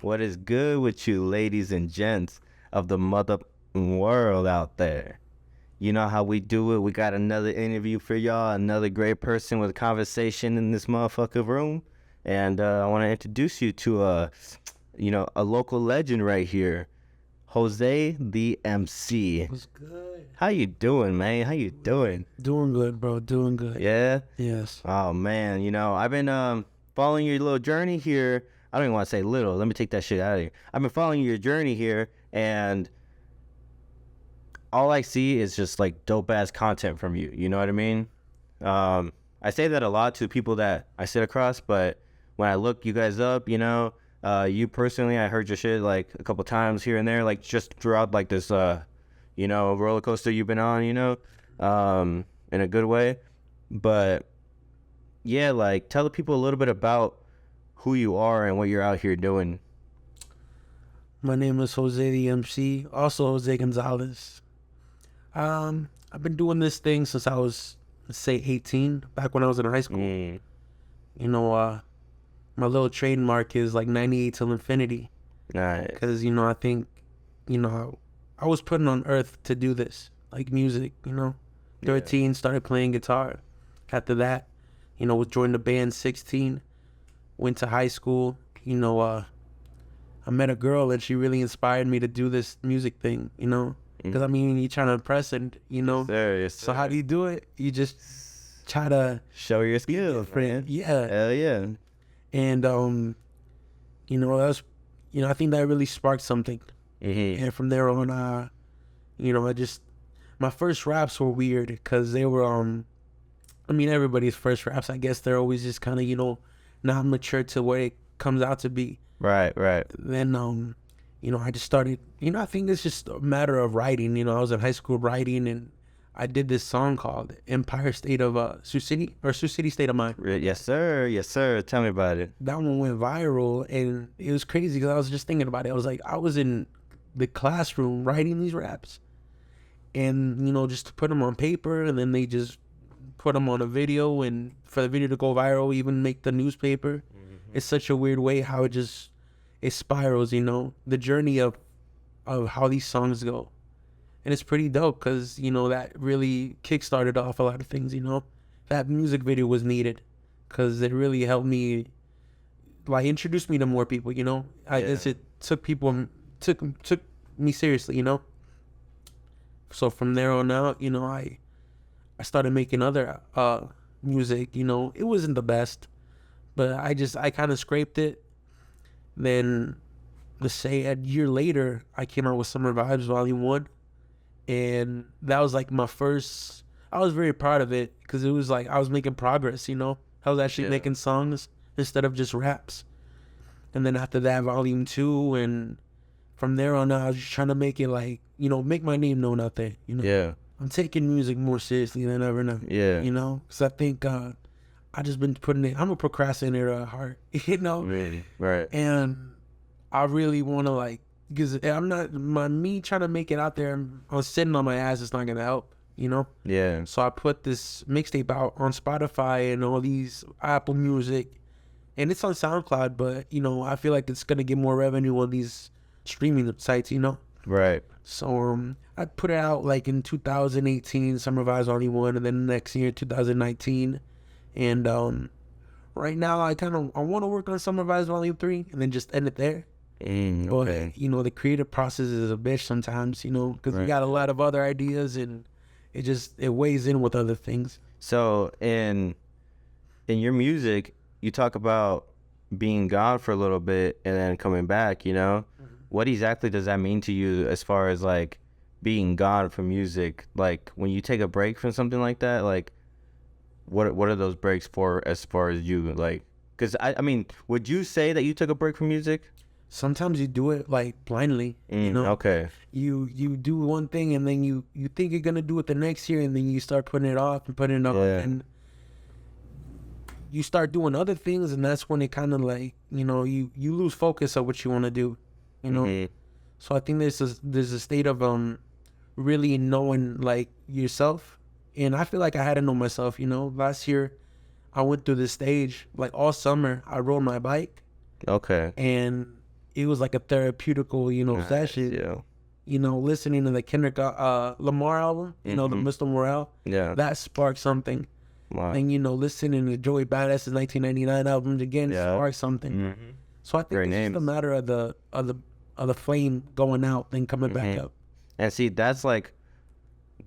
What is good with you, ladies and gents of the mother world out there? You know how we do it. We got another interview for y'all, another great person with a conversation in this motherfucker room. And I want to introduce you to a local legend right here, Jose the MC. What's good? How you doing, man? How you doing? Doing good, bro. Doing good. Yeah? Yes. Oh, man. I've been following your little journey here. I don't even want to say little. Let me take that shit out of here. I've been following your journey here, and all I see is just, like, dope-ass content from you. You know what I mean? I say that a lot to people that I sit across, but when I look you guys up, you personally, I heard your shit, like, a couple times here and there, like, just throughout, like, this, roller coaster you've been on, in a good way. But, yeah, like, tell the people a little bit about who you are and what you're out here doing. My name is Jose the MC, also Jose Gonzalez. I've been doing this thing since I was, let's say, 18, back when I was in high school. My little trademark is like 98 till infinity. Nice. Because, I think, I was put on earth to do this, like music, 13, started playing guitar. After that, joined the band 16. Went to high school, I met a girl and she really inspired me to do this music thing, because you're trying to impress and, Yes, sir. So how do you do it? You just try to show your skills, man. Yeah. Hell yeah. And, I think that really sparked something. Mm-hmm. And from there on, my first raps were weird because they were, everybody's first raps, I guess they're always just kind of, not mature to where it comes out to be. Right. Then, I just started, I think it's just a matter of writing. I was in high school writing, and I did this song called Empire State of Sioux City, or Sioux City State of Mind. Yes, sir. Tell me about it. That one went viral, and it was crazy because I was just thinking about it. I was in the classroom writing these raps, and, just to put them on paper, and then they just put them on a video, and for the video to go viral, even make the newspaper. It's such a weird way how it spirals, the journey of how these songs go. And it's pretty dope because, that really kickstarted off a lot of things, That music video was needed because it really helped me, like, introduce me to more people, It took me seriously, So from there on out, I started making other music, It wasn't the best, but I kind of scraped it. Then, let's say a year later, I came out with Summer Vibes Volume 1. And that was like my first, I was very proud of it because it was like I was making progress, I was actually making songs instead of just raps. And then after that, Volume 2, and from there on out, I was just trying to make it like, make my name known out there, Yeah. I'm taking music more seriously than ever now. Yeah. Because I think I just been putting it, I'm a procrastinator at heart, Really? Right. And I really want to, because I'm not, me trying to make it out there, I'm sitting on my ass, it's not going to help, Yeah. So I put this mixtape out on Spotify and all these Apple Music, and it's on SoundCloud, but, I feel like it's going to get more revenue on these streaming sites, Right. So I put it out like in 2018, Summer Vibes Only 1, and then next year, 2019. And right now, I want to work on Summer Vibes Volume 3 and then just end it there. Okay. But, the creative process is a bitch sometimes, because we got a lot of other ideas, and it weighs in with other things. So in your music, you talk about being gone for a little bit and then coming back, What exactly does that mean to you as far as, like, being gone from music? Like, when you take a break from something like that, like, what are those breaks for as far as you, like? Because, I mean, would you say that you took a break from music? Sometimes you do it, like, blindly, Okay. You do one thing, and then you think you're going to do it the next year, and then you start putting it off and putting it off, and you start doing other things, and that's when it kind of, like, you lose focus of what you want to do. So I think there's a state of really knowing, like, yourself, and I feel like I had to know myself. Last year I went through this stage, like, all summer I rode my bike, Okay. and it was like a therapeutical, session. Yeah. Listening to the Kendrick Lamar album, the Mr. Morale, Yeah. that sparked something. Wow. And listening to Joey Badass's 1999 albums again sparked something. Mm-hmm. So I think Great it's names. just a matter of the flame going out then coming back up. And see, that's like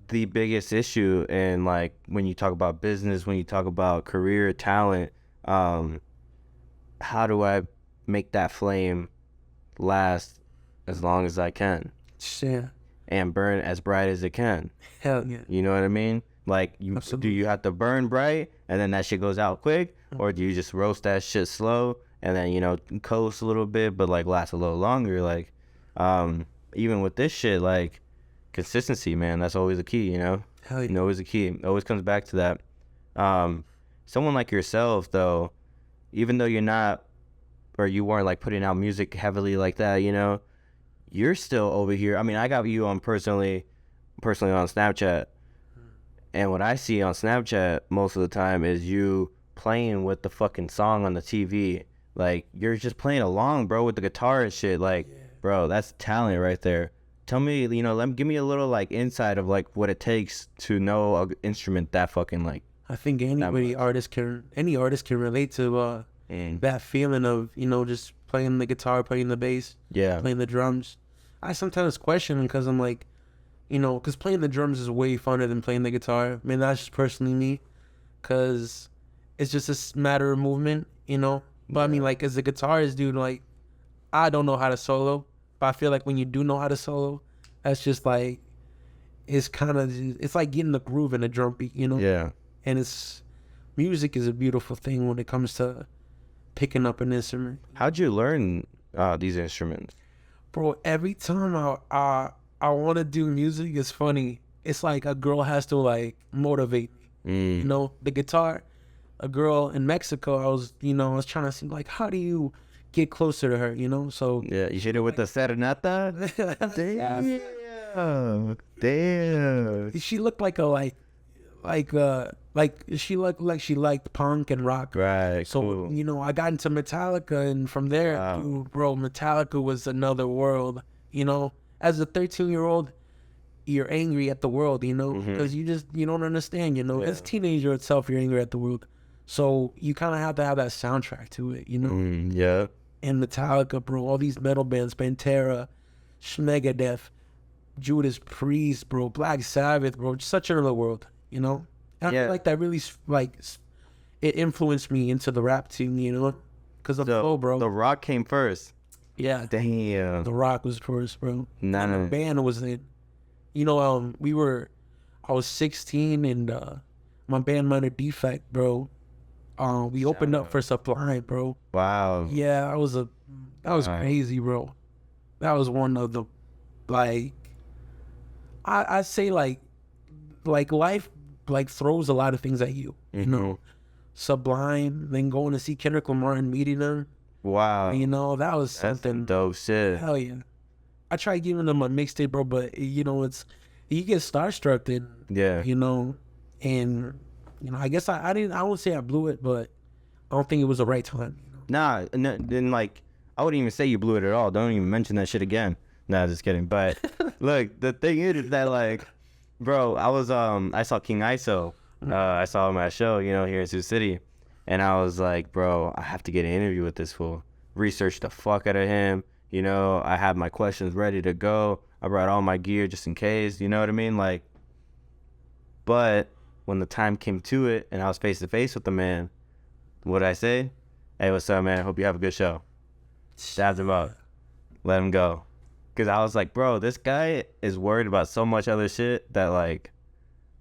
the biggest issue. And like when you talk about business, when you talk about career, talent, how do I make that flame last as long as I can Yeah. and burn as bright as it can? Hell yeah. You know what I mean? Like, do Absolutely. you have to burn bright and then that shit goes out quick, or do you just roast that shit slow and then coast a little bit but like last a little longer? Like, even with this shit, like consistency, man, that's always a key. Hell yeah. Always a key. It always comes back to that. Someone like yourself, though, even though you're not, or you weren't like putting out music heavily like that, you're still over here. I mean, I got you on personally on Snapchat, and what I see on Snapchat most of the time is you playing with the fucking song on the TV. Like, you're just playing along, bro, with the guitar and shit. Like, bro, that's talent right there. Tell me, give me a little like insight of like what it takes to know an instrument that fucking like. I think any artist can relate to that feeling of just playing the guitar, playing the bass, playing the drums. I sometimes question because I'm like, because playing the drums is way funner than playing the guitar. I mean, that's just personally me, because it's just a matter of movement, But I mean, like, as a guitarist, dude, like, I don't know how to solo, but I feel like when you do know how to solo, that's just like, it's like getting the groove in a drum beat, Yeah. And music is a beautiful thing when it comes to picking up an instrument. How'd you learn these instruments? Bro, every time I want to do music, it's funny. It's like a girl has to like motivate me. The guitar, a girl in Mexico, I was trying to see like, how do you get closer to her, so. Yeah, you hit it with the serenata? Damn. She looked like she looked like she liked punk and rock. Right, So, cool. I got into Metallica, and from there, dude, bro, Metallica was another world, As a 13-year-old, you're angry at the world, because you don't understand, As a teenager itself, you're angry at the world. So you kind of have to have that soundtrack to it, Yeah. And Metallica, bro, all these metal bands, Pantera, Megadeth, Judas Priest, bro, Black Sabbath, bro, just such another world, And I feel like that really, like, it influenced me into the rap team, because of the flow, bro. The Rock came first. Yeah. Damn. The Rock was first, bro. Nah. The band was in. I was 16, and my band Minor Defect, bro. We opened up for Sublime, bro. Wow. Yeah, that was crazy, bro. That was one of the, like, I say like life like throws a lot of things at you, Sublime, then going to see Kendrick Lamar and meeting him. Wow. That was something. That's dope shit. Hell yeah. I tried giving them a mixtape, bro, but you get starstruck then. Yeah. And I guess I won't say I blew it, but I don't think it was the right time. Nah, then like I wouldn't even say you blew it at all. Don't even mention that shit again. Nah, just kidding. But look, the thing is that like, bro, I saw King ISO. I saw him at a show, here in Sioux City, and I was like, bro, I have to get an interview with this fool. Research the fuck out of him. I had my questions ready to go. I brought all my gear just in case. You know what I mean? Like, but when the time came to it, and I was face to face with the man, what did I say? Hey, what's up, man? Hope you have a good show. Dabbed him up. Let him go. Because I was like, bro, this guy is worried about so much other shit that, like,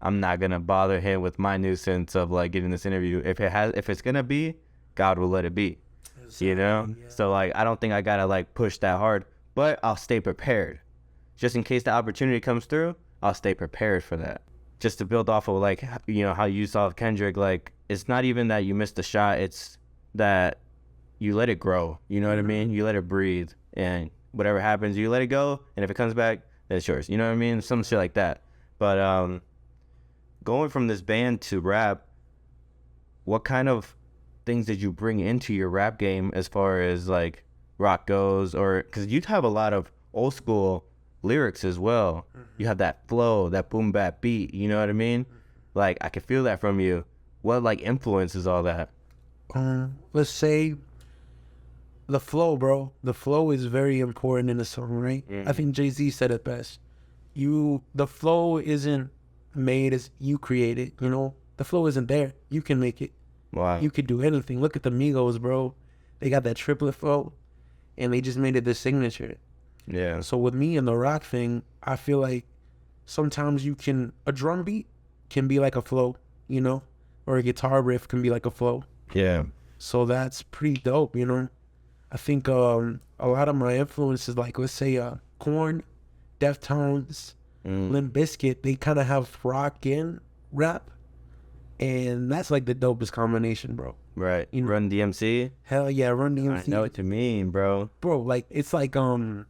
I'm not going to bother him with my nuisance of, like, getting this interview. If it's going to be, God will let it be. Yeah. So, like, I don't think I got to, like, push that hard. But I'll stay prepared. Just in case the opportunity comes through, I'll stay prepared for that. Just to build off of, like, how you saw Kendrick, like, it's not even that you missed the shot. It's that you let it grow. You know what I mean? You let it breathe. And whatever happens, you let it go. And if it comes back, then it's yours. You know what I mean? Some shit like that. But going from this band to rap, what kind of things did you bring into your rap game as far as, like, rock goes, or because you have a lot of old school lyrics as well. You have that flow, that boom bap beat. You know what I mean? Like I can feel that from you. What like influences all that? Let's say the flow, bro. The flow is very important in a song, right? I think Jay-Z said it best. The flow isn't made as you create it, you know? The flow isn't there. You can make it. Wow. You could do anything. Look at the Migos, bro. They got that triplet flow, and they just made it their signature. Yeah. So with me and the rock thing, I feel like sometimes a drum beat can be like a flow, you know? Or a guitar riff can be like a flow. Yeah. So that's pretty dope, you know? I think a lot of my influences, like let's say Korn, Deftones, Limp Bizkit, they kind of have rock and rap, and that's like the dopest combination, bro. Right. You know, Run DMC. hell yeah, Run DMC. I know what you mean, bro. Bro, like it's like a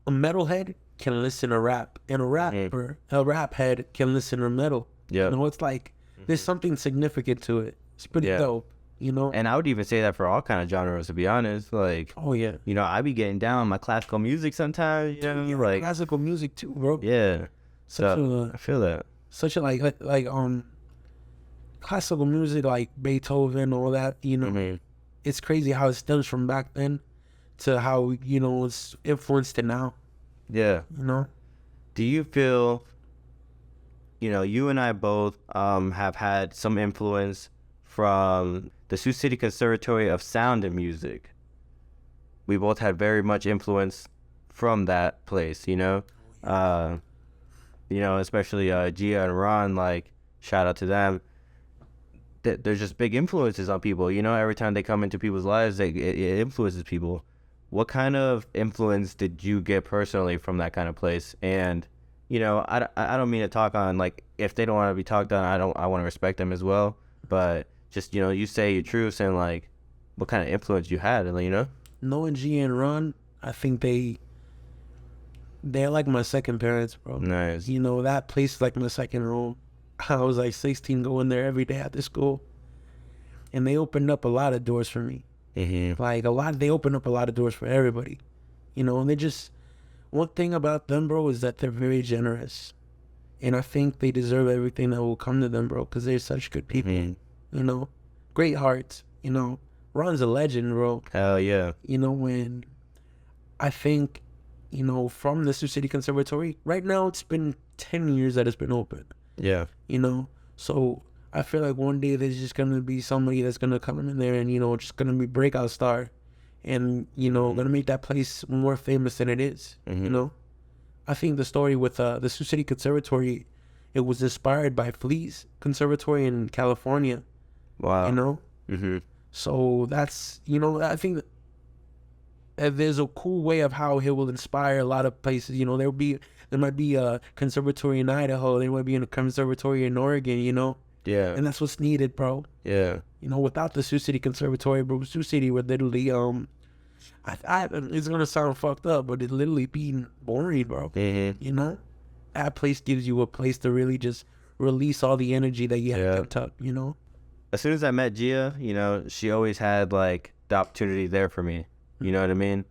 metalhead can listen to rap, and a rap head can listen to metal. Yeah. You know, it's like there's something significant to it. It's pretty dope, you know. And I would even say that for all kind of genres, to be honest. Like, Oh yeah, you know, I be getting down my classical music sometimes. You know, like classical music too, bro. yeah. Such So I feel that. such a like classical music, like Beethoven, all that, you know. It's crazy how it stems from back then to how, you know, it's influenced to now, Yeah. you know. Do you feel, you know, you and I both have had some influence from the Sioux City Conservatory of Sound and Music? We both had very much influence from that place, you know? Especially Gia and Ron, like, shout out to them. There's just big influences on people, you know? Every time they come into people's lives, it influences people. What kind of influence did you get personally from that kind of place? And, you know, I don't mean to talk on, like, if they don't want to be talked on, I want to respect them as well. But just, you know, you say your truths and, like, what kind of influence you had, you know? Knowing G and Ron, I think they're like my second parents, bro. Nice. You know, that place is like my second home. I was like 16 going there every day after school. And they opened up a lot of doors for me. Like they opened up a lot of doors for everybody. You know, and one thing about them, bro, is that they're very generous. And I think they deserve everything that will come to them, bro, because they're such good people. You know, great hearts, you know. Ron's a legend, bro. Hell yeah. You know, when I think, you know, from the Sioux City Conservatory, right now it's been 10 years that it's been open. Yeah. You know, so I feel like one day there's just going to be somebody that's going to come in there and, you know, just going to be breakout star and, you know, going to make that place more famous than it is, you know. I think the story with the Sioux City Conservatory, it was inspired by Flea's Conservatory in California. Wow. You know? So that's, you know, I think that there's a cool way of how he will inspire a lot of places. You know, there might be a conservatory in Idaho. There might be a conservatory in Oregon, you know? Yeah. And that's what's needed, bro. Yeah. You know, without the Sioux City Conservatory, bro, Sioux City would literally, it's going to sound fucked up, but it literally being boring, bro. You know? That place gives you a place to really just release all the energy that you have pent up, you know? As soon as I met Gia, you know, she always had, like, the opportunity there for me. You know what I mean?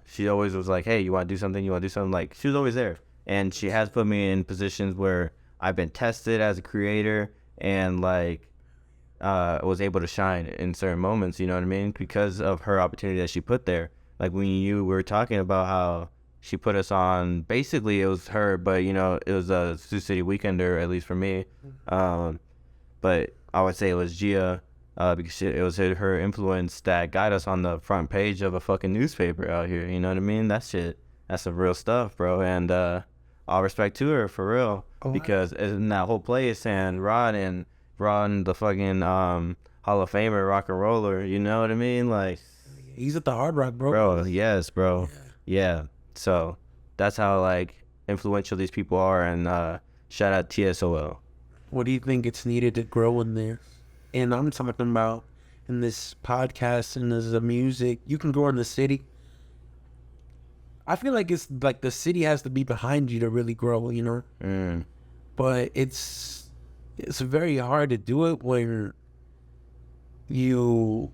She always was like, hey, you want to do something? You want to do something? Like, she was always there. And she has put me in positions where I've been tested as a creator and, like, was able to shine in certain moments, you know what I mean? Because of her opportunity that she put there. Like, when you were talking about how she put us on, basically it was her, but, you know, it was a Sioux City Weekender, at least for me. But I would say it was Gia, because it was her influence that got us on the front page of a fucking newspaper out here, you know what I mean? That shit, that's some real stuff, bro. And all respect to her, for real. Because in that whole place, and Ron, the fucking Hall of Famer, rock and roller, you know what I mean? Like, he's at the Hard Rock, bro. Bro, yes, bro. Yeah. So that's how, like, influential these people are. And shout out TSOL. What do you think it's needed to grow in there? And I'm talking about in this podcast and as a music, you can grow in the city. I feel like it's like the city has to be behind you to really grow, you know? But it's very hard to do it when you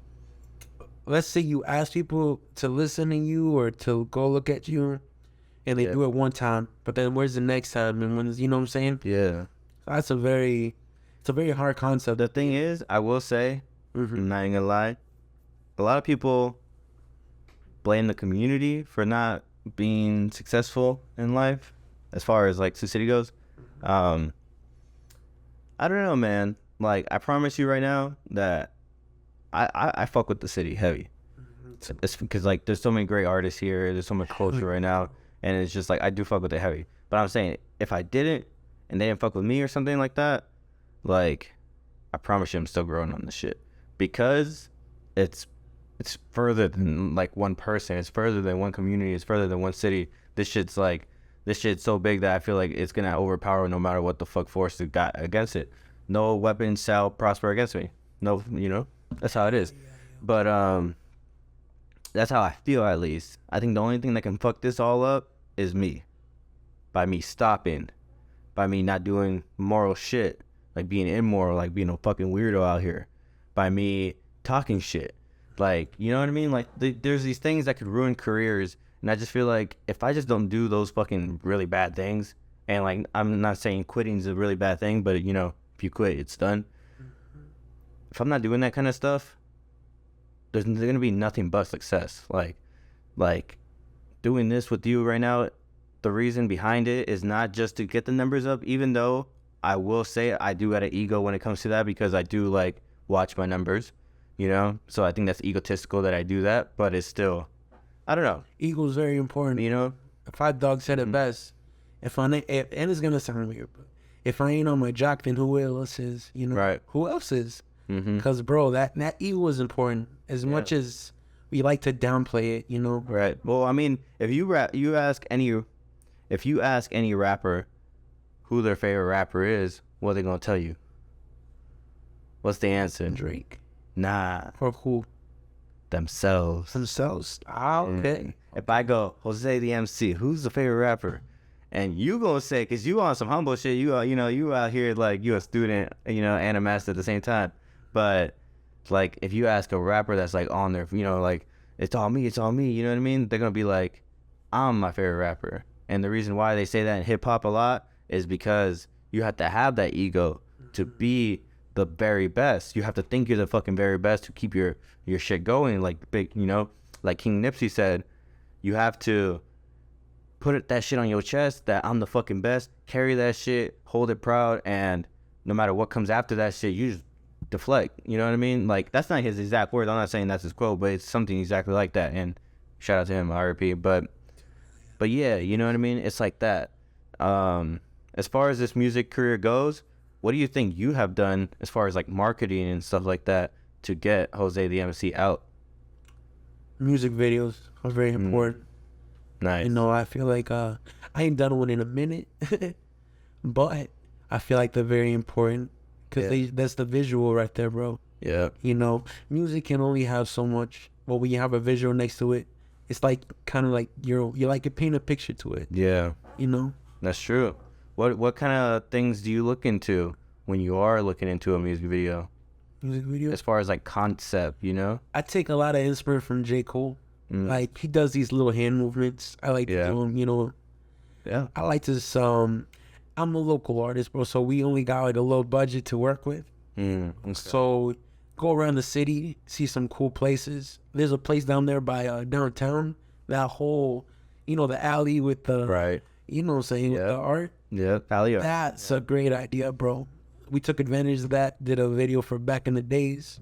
let's say you ask people to listen to you or to go look at you, and they do it one time, but then where's the next time? And when, you know what I'm saying? Yeah. That's a very hard concept. The thing is, I will say, I'm not even gonna lie, a lot of people blame the community for not being successful in life as far as like Sioux City goes. I don't know, man. Like, I promise you right now that I fuck with the city heavy. It's because like there's so many great artists here, there's so much culture right now, and it's just like I do fuck with it heavy. But I'm saying, if I didn't and they didn't fuck with me or something like that, like, I promise you I'm still growing on this shit, because it's further than like one person, it's further than one community, it's further than one city. This shit's so big that I feel like it's gonna overpower no matter what the fuck force it got against it. No weapon shall prosper against me. No, you know, that's how it is. But that's how I feel, at least. I think the only thing that can fuck this all up is me. By me stopping, by me not doing moral shit, like being immoral, like being a fucking weirdo out here, by me talking shit, like, you know what I mean? Like, there's these things that could ruin careers, and I just feel like if I just don't do those fucking really bad things, and like, I'm not saying quitting is a really bad thing, but you know, if you quit, it's done. If I'm not doing that kind of stuff, there's gonna be nothing but success. Like doing this with you right now, the reason behind it is not just to get the numbers up, even though I will say I do have an ego when it comes to that, because I do like watch my numbers, you know? So I think that's egotistical that I do that, but it's still, I don't know. Ego is very important. You know? Five Dog said it best. And it's gonna sound weird, but if I ain't on my jock, then who else is? You know? Right. Who else is? Because bro, that ego is important as much as we like to downplay it. You know? Right. Well, I mean, if you ask any rapper who their favorite rapper is, what are they gonna tell you? What's the answer? Drake. Nah. Or who? Themselves. Ah, okay. If I go, Jose the MC, who's the favorite rapper? And you gonna say, because you on some humble shit, you out here like you a student, you know, and a master at the same time. But like, if you ask a rapper that's like on there, you know, like, it's all me, you know what I mean? They're gonna be like, I'm my favorite rapper. And the reason why they say that in hip hop a lot is because you have to have that ego to be the very best. You have to think you're the fucking very best to keep your shit going. Like big, you know, like King Nipsey said, you have to put that shit on your chest that I'm the fucking best, carry that shit, hold it proud, and no matter what comes after that shit, you just deflect. You know what I mean? Like, that's not his exact words. I'm not saying that's his quote, but it's something exactly like that. And shout out to him, RIP. But yeah, you know what I mean? It's like that. As far as this music career goes, what do you think you have done as far as like marketing and stuff like that to get Jose the MC out? Music videos are very important. Nice. You know, I feel like I ain't done one in a minute, but I feel like they're very important because that's the visual right there, bro. Yeah. You know, music can only have so much, but when you have a visual next to it, it's like kind of like you like you paint a picture to it. Yeah. You know. That's true. What kind of things do you look into when you are looking into a music video? Music video? As far as like concept, you know? I take a lot of inspiration from J. Cole. Like, he does these little hand movements. I like to do them, you know. Yeah. I like to, I'm a local artist, bro, so we only got like a low budget to work with. Okay. So go around the city, see some cool places. There's a place down there by downtown, that whole, you know, the alley with the, right. You know what I'm saying, with the art. Yeah, alley art. That's a great idea, bro. We took advantage of that, did a video for back in the days.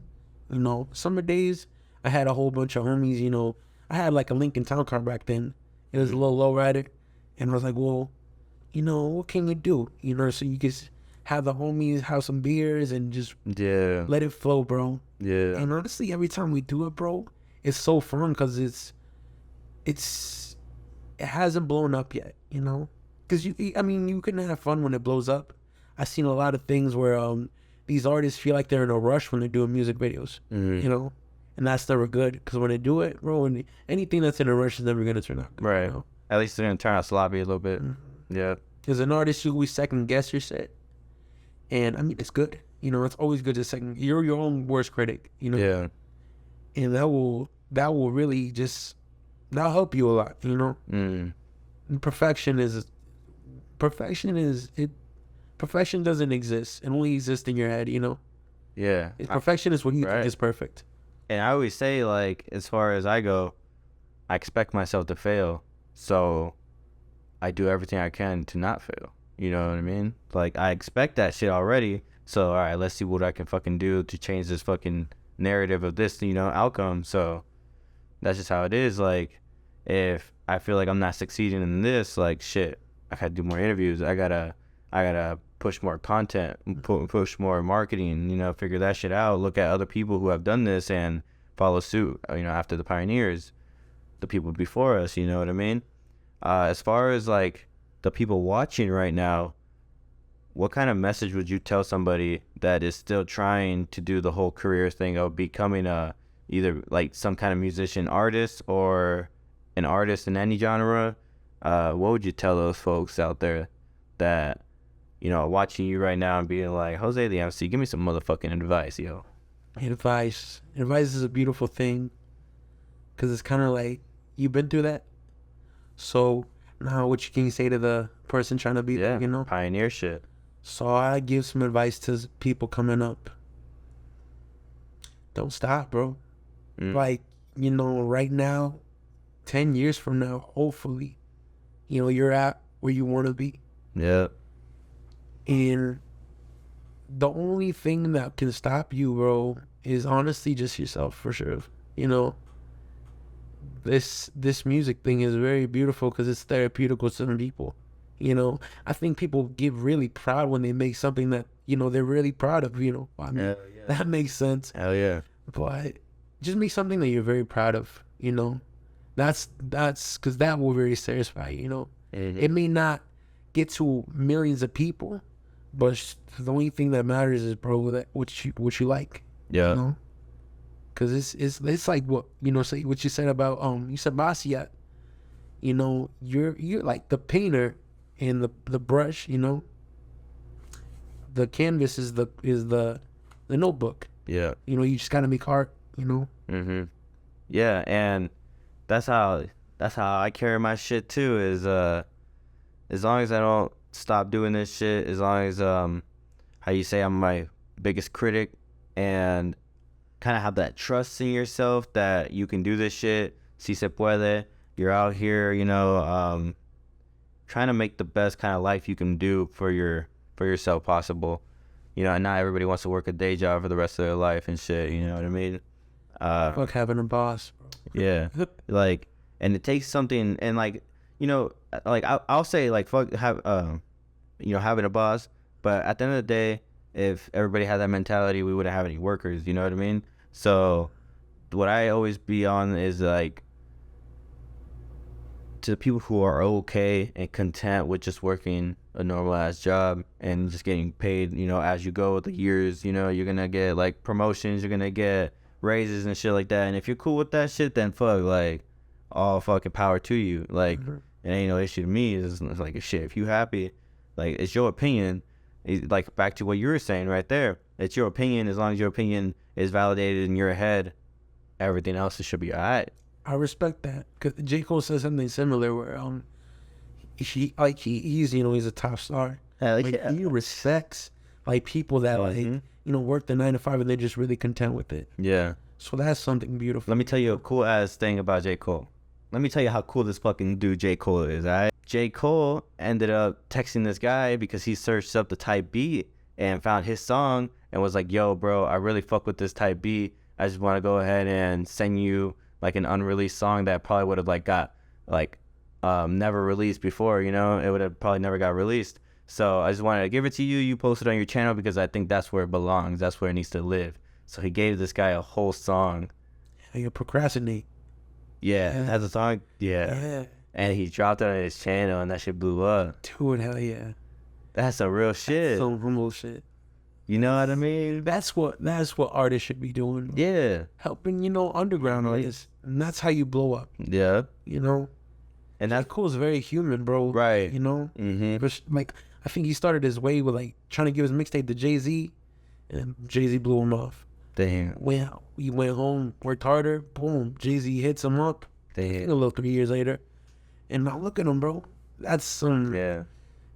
You know, summer days, I had a whole bunch of homies, you know. I had like a Lincoln Town car back then. It was a little lowrider. And I was like, well, you know, what can you do? You know, so you just have the homies have some beers and just let it flow, bro. Yeah. And honestly, every time we do it, bro, it's so fun because it hasn't blown up yet, you know? Because, you can have fun when it blows up. I've seen a lot of things where these artists feel like they're in a rush when they're doing music videos, you know? And that's never good because when they do it, bro, anything that's in a rush is never going to turn out good. Right. You know? At least they're going to turn out sloppy a little bit. Yeah. As an artist, you always second guess your set. And, I mean, it's good. You know, it's always good to second. You're your own worst critic, you know? Yeah. and that will really just, that'll help you a lot, you know. Mm. And perfection doesn't exist. It only exists in your head, you know. Yeah. Perfection is what you Right. think is perfect. And I always say, like, as far as I go, I expect myself to fail. So I do everything I can to not fail. You know what I mean? Like, I expect that shit already. So, all right, let's see what I can fucking do to change this fucking narrative of this, you know, outcome. So that's just how it is. Like, if I feel like I'm not succeeding in this, like, shit, I gotta do more interviews. I gotta push more content, push more marketing, you know, figure that shit out. Look at other people who have done this and follow suit, you know, after the pioneers, the people before us, you know what I mean? As far as like the people watching right now, what kind of message would you tell somebody that is still trying to do the whole career thing of becoming either like some kind of musician artist or an artist in any genre? What would you tell those folks out there that, you know, watching you right now and being like, Jose the MC, give me some motherfucking advice, yo? Advice is a beautiful thing, because it's kind of like, you've been through that. So now what you can say to the person trying to be, Yeah, you know? pioneer shit. So I give some advice to people coming up. Don't stop, bro. Like, you know, right now, 10 years from now, hopefully, you know, you're at where you want to be. Yeah. And the only thing that can stop you, bro, is honestly just yourself, for sure. You know, this music thing is very beautiful because it's therapeutic to some people. You know, I think people get really proud when they make something that, you know, they're really proud of, you know. I mean, that makes sense. Hell yeah. But just make something that you're very proud of, you know. That's because that will really satisfy you, you know. It may not get to millions of people, but the only thing that matters is, bro, that what you like. Yeah. You know? Cause it's like what, you know, say what you said about you said Basquiat. You know, you're like the painter and the brush, you know. The canvas is the notebook. Yeah. You know, you just gotta make art, you know. Yeah, and that's how I carry my shit too, is as long as I don't stop doing this shit, as long as how you say, I'm my biggest critic, and kind of have that trust in yourself that you can do this shit. Si se puede. You're out here, you know, trying to make the best kind of life you can do for yourself possible. You know, and not everybody wants to work a day job for the rest of their life and shit, you know what I mean? Fuck having a boss, bro. Yeah. Like, and it takes something, and like, you know, like I'll say like fuck you know, having a boss, but at the end of the day, if everybody had that mentality, we wouldn't have any workers, you know what I mean? So what I always be on is like, to the people who are okay and content with just working a normal ass job and just getting paid, you know, as you go with the years, you know, you're gonna get like promotions, you're gonna get raises and shit like that. And if you're cool with that shit, then fuck, like, all fucking power to you. Like, it ain't no issue to me. It's like, shit, if you happy, like, it's your opinion. Like, back to what you were saying right there, it's your opinion. As long as your opinion is validated in your head, everything else should be alright. I respect that, because J. Cole says something similar where he's, you know, he's a top star. Hell Like, yeah. he respects like people that like, you know, work the 9 to 5 and they're just really content with it. Yeah. So that's something beautiful. Let me tell you a cool ass thing about J. Cole. Let me tell you how cool this fucking dude J. Cole is, alright? J. Cole ended up texting this guy because he searched up the type beat and found his song and was like, yo, bro, I really fuck with this type beat. I just want to go ahead and send you like an unreleased song that probably would have like got like never released before, you know? It would have probably never got released. So I just wanted to give it to you. You post it on your channel because I think that's where it belongs. That's where it needs to live. So he gave this guy a whole song. You procrastinate. Yeah, has a song. Yeah. And he dropped it on his channel and that shit blew up. Dude, hell yeah. That's some real shit. Some humble shit. You know what I mean? That's what artists should be doing. Yeah. Helping, you know, underground artists. And that's how you blow up. Yeah. You know? And that's Cole's very human, bro. right. You know? But like, I think he started his way with like trying to give his mixtape to Jay-Z, and Jay-Z blew him off. Damn. We went home, worked harder. Boom, Jay-Z hits him up. A Damn. little 3 years later, and now look at him, bro. That's some. Yeah.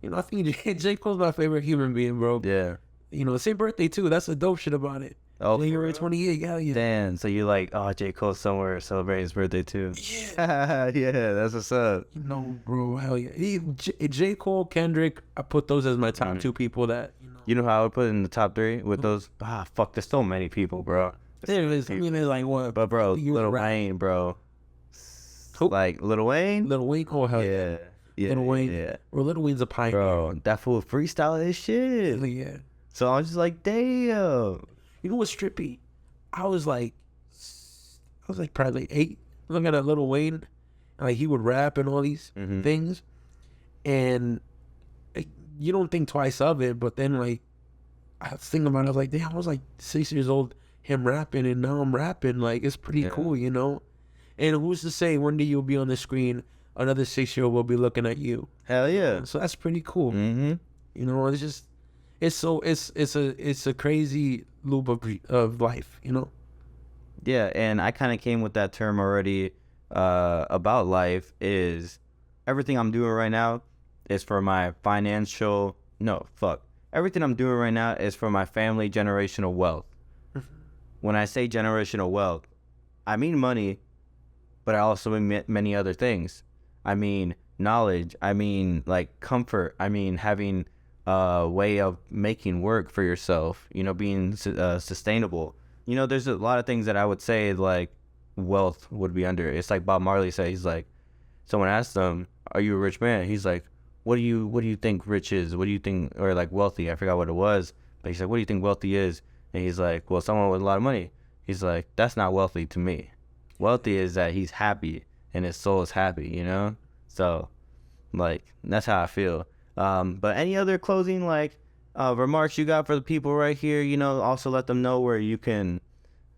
You know, I think J. Cole's my favorite human being, bro. Yeah. You know, same birthday too. That's the dope shit about it. Oh, January 28th. Hell yeah. damn. So you like, oh, J. Cole somewhere celebrating his birthday too. Yeah. Yeah, that's what's up. You know, bro. Hell yeah. J. Cole, Kendrick. I put those as my top two people that. You know how I would put it in the top 3 with those? Fuck. There's so many people, bro. There is. I mean, there's like what? But bro, You Lil rap. Wayne, bro. Who? Like Lil Wayne. Lil Wayne. Oh hell yeah. Yeah. Yeah. Lil Wayne. Yeah. Or Lil Wayne's a pioneer. Bro, that fool freestyle his shit. Hell yeah. So I was just like, damn. You know what's trippy? I was like probably like 8. Looking at Lil Wayne, and like he would rap and all these things, and like, you don't think twice of it. But then like I was thinking about it, I was like, damn, I was like 6 years old, him rapping, and now I'm rapping. Like it's pretty cool, you know. And who's to say one day you'll be on the screen, another 6-year-old will be looking at you. Hell yeah. So that's pretty cool. Mm-hmm. You know, it's just it's a crazy loop of life, you know. Yeah, and I kind of came with that term already about life is everything I'm doing right now is for my financial, no, fuck. Everything I'm doing right now is for my family generational wealth. When I say generational wealth, I mean money, but I also mean many other things. I mean knowledge. I mean like comfort. I mean having a way of making work for yourself, you know, being sustainable. You know, there's a lot of things that I would say like wealth would be under. It's like Bob Marley said. He's like, someone asked him, "Are you a rich man?" He's like, "What do you think rich is? What do you think, or like wealthy?" I forgot what it was, but he's like, "What do you think wealthy is?" And he's like, "Well, someone with a lot of money." He's like, "That's not wealthy to me. Wealthy is that he's happy and his soul is happy." You know, so like that's how I feel. But any other closing like remarks you got for the people right here? You know, also let them know where you can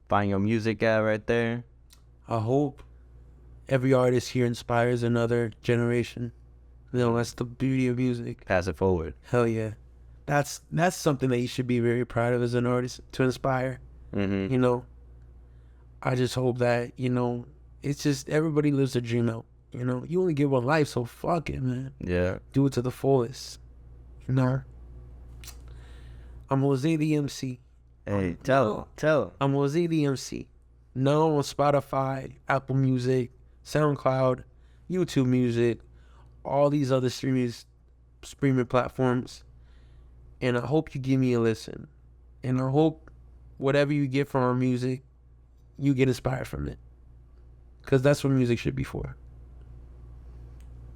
find your music at right there. I hope every artist here inspires another generation. You know, that's the beauty of music. Pass it forward. Hell yeah. That's something that you should be very proud of as an artist, to inspire. Mm-hmm. You know, I just hope that, you know, it's just everybody lives their dream out. You know, you only get one life, so fuck it, man. Yeah. Do it to the fullest. You know? I'm Jose the MC. Hey, tell him. I'm Jose the MC. Now on Spotify, Apple Music, SoundCloud, YouTube Music, all these other streaming platforms. And I hope you give me a listen. And I hope whatever you get from our music, you get inspired from it. Because that's what music should be for.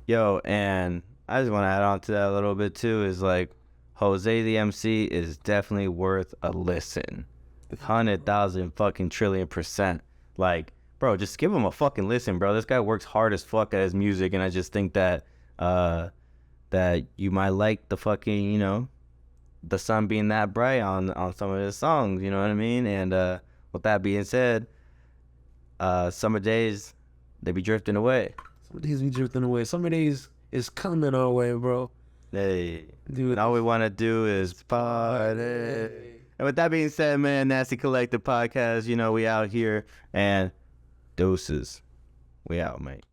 Yo, and I just want to add on to that a little bit too, is like Jose the MC is definitely worth a listen. 100,000 fucking trillion %. Like, bro, just give him a fucking listen, bro. This guy works hard as fuck at his music, and I just think that that you might like the fucking, you know, the sun being that bright on some of his songs, you know what I mean? And with that being said, summer days, they be drifting away. Some days we drifting away. Some days is coming our way, bro. Hey, Dude, and all we want to do is party. And with that being said, man, Nasty Collective Podcast, you know, we out here, and doses. We out, mate.